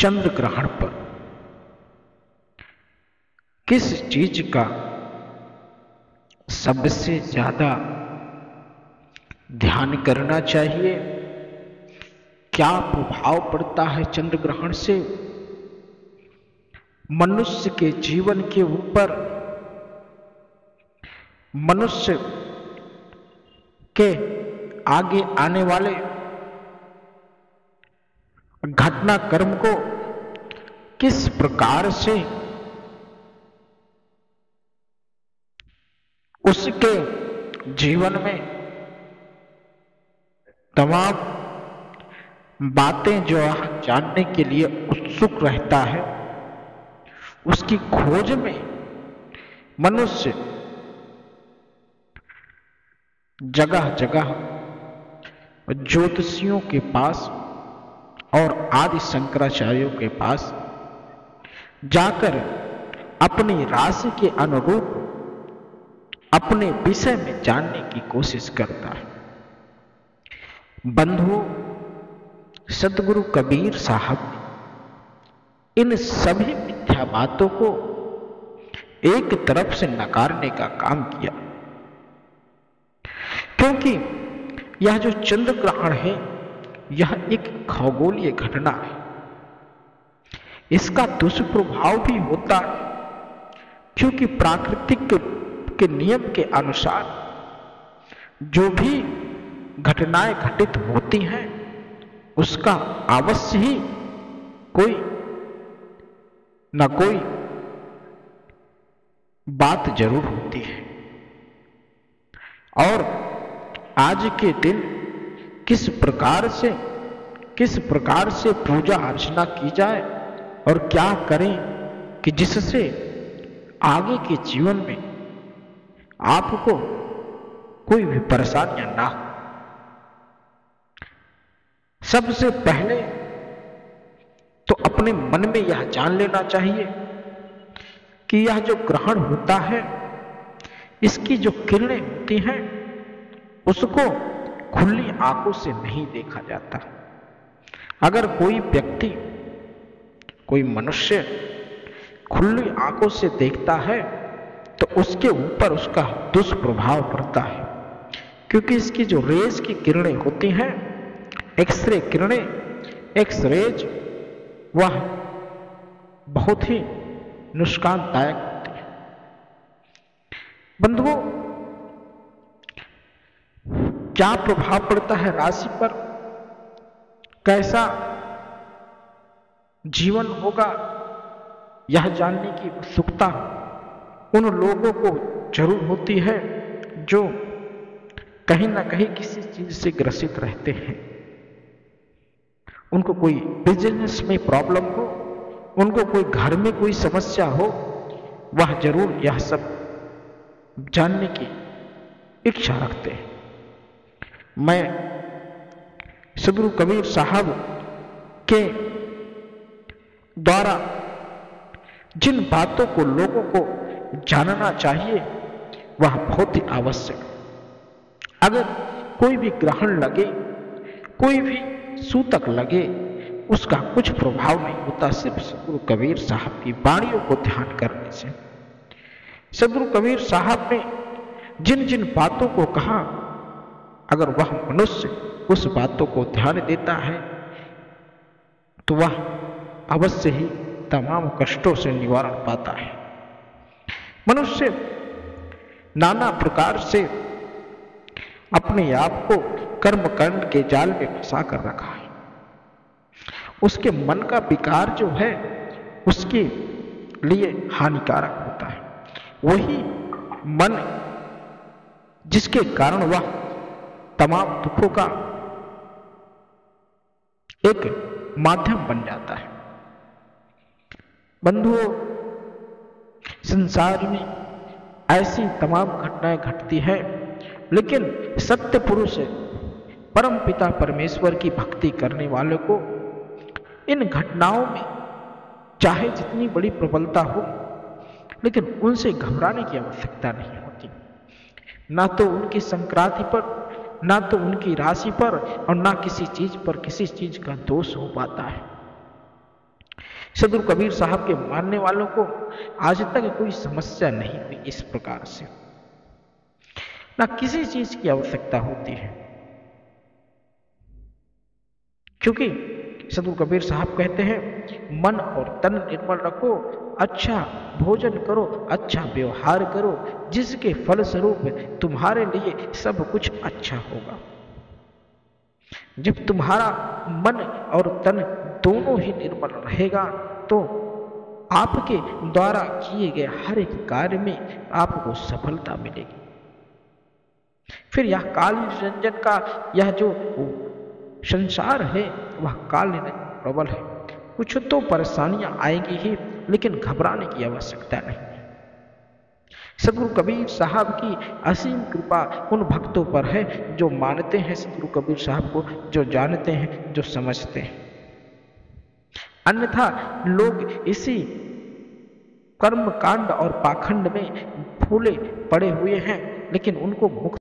चंद्र ग्रहण पर किस चीज का सबसे ज्यादा ध्यान करना चाहिए, क्या प्रभाव पड़ता है चंद्र ग्रहण से मनुष्य के जीवन के ऊपर, मनुष्य के आगे आने वाले घटनाक्रम को किस प्रकार से उसके जीवन में तमाम बातें जो जानने के लिए उत्सुक रहता है, उसकी खोज में मनुष्य जगह जगह ज्योतिषियों के पास और आदि शंकराचार्यों के पास जाकर अपनी राशि के अनुरूप अपने विषय में जानने की कोशिश करता है। बंधुओं, सदगुरु कबीर साहब ने इन सभी मिथ्या बातों को एक तरफ से नकारने का काम किया, क्योंकि यह जो चंद्र ग्रहण है यह एक खगोलीय घटना है। इसका दुष्प्रभाव भी होता है, क्योंकि प्राकृतिक के नियम के अनुसार जो भी घटनाएं घटित होती हैं उसका अवश्य ही कोई न कोई बात जरूर होती है। और आज के दिन किस प्रकार से पूजा अर्चना की जाए और क्या करें कि जिससे आगे के जीवन में आपको कोई भी परेशानियां ना हो। सबसे पहले तो अपने मन में यह जान लेना चाहिए कि यह जो ग्रहण होता है इसकी जो किरणें होती हैं उसको खुली आंखों से नहीं देखा जाता। अगर कोई व्यक्ति, कोई मनुष्य खुली आंखों से देखता है तो उसके ऊपर उसका दुष्प्रभाव पड़ता है, क्योंकि इसकी जो रेज की किरणें होती हैं, एक्सरे किरणें, एक्सरेज, वह बहुत ही नुकसानदायक होती है। बंधुओं, क्या प्रभाव पड़ता है राशि पर, कैसा जीवन होगा, यह जानने की उत्सुकता उन लोगों को जरूर होती है जो कहीं ना कहीं किसी चीज से ग्रसित रहते हैं। उनको कोई बिजनेस में प्रॉब्लम हो, उनको कोई घर में कोई समस्या हो, वह जरूर यह सब जानने की इच्छा रखते हैं। मैं सदगुरु कबीर साहब के द्वारा जिन बातों को लोगों को जानना चाहिए वह बहुत ही आवश्यक है। अगर कोई भी ग्रहण लगे, कोई भी सूतक लगे, उसका कुछ प्रभाव नहीं होता, सिर्फ सदगुरु कबीर साहब की वाणियों को ध्यान करने से। सदगुरु कबीर साहब ने जिन जिन बातों को कहा, अगर वह मनुष्य उस बातों को ध्यान देता है तो वह अवश्य ही तमाम कष्टों से निवारण पाता है। मनुष्य नाना प्रकार से अपने आप को कर्मकांड के जाल में फंसा कर रखा है। उसके मन का विकार जो है उसके लिए हानिकारक होता है। वही मन जिसके कारण वह तमाम दुखों का एक माध्यम बन जाता है। बंधुओं, संसार में ऐसी तमाम घटनाएं घटती है, लेकिन सत्य पुरुष परम पिता परमेश्वर की भक्ति करने वालों को इन घटनाओं में चाहे जितनी बड़ी प्रबलता हो, लेकिन उनसे घबराने की आवश्यकता नहीं होती। ना तो उनकी संक्रांति पर, ना तो उनकी राशि पर, और ना किसी चीज पर किसी चीज का दोष हो पाता है। सदगुरु कबीर साहब के मानने वालों को आज तक कोई समस्या नहीं हुई इस प्रकार से, ना किसी चीज की आवश्यकता होती है, क्योंकि सदगुरु कबीर साहब कहते हैं मन और तन निर्मल रखो, अच्छा भोजन करो, अच्छा व्यवहार करो, जिसके फलस्वरूप तुम्हारे लिए सब कुछ अच्छा होगा। जब तुम्हारा मन और तन दोनों ही निर्मल रहेगा तो आपके द्वारा किए गए हर एक कार्य में आपको सफलता मिलेगी। फिर यह काल निरंजन का यह जो संसार है वह काल प्रबल है, कुछ तो परेशानियां आएंगी ही, लेकिन घबराने की आवश्यकता नहीं। सदगुरु कबीर साहब की असीम कृपा उन भक्तों पर है जो मानते हैं सदगुरु कबीर साहब को, जो जानते हैं, जो समझते हैं। अन्यथा लोग इसी कर्म कांड और पाखंड में फूले पड़े हुए हैं, लेकिन उनको मुक्त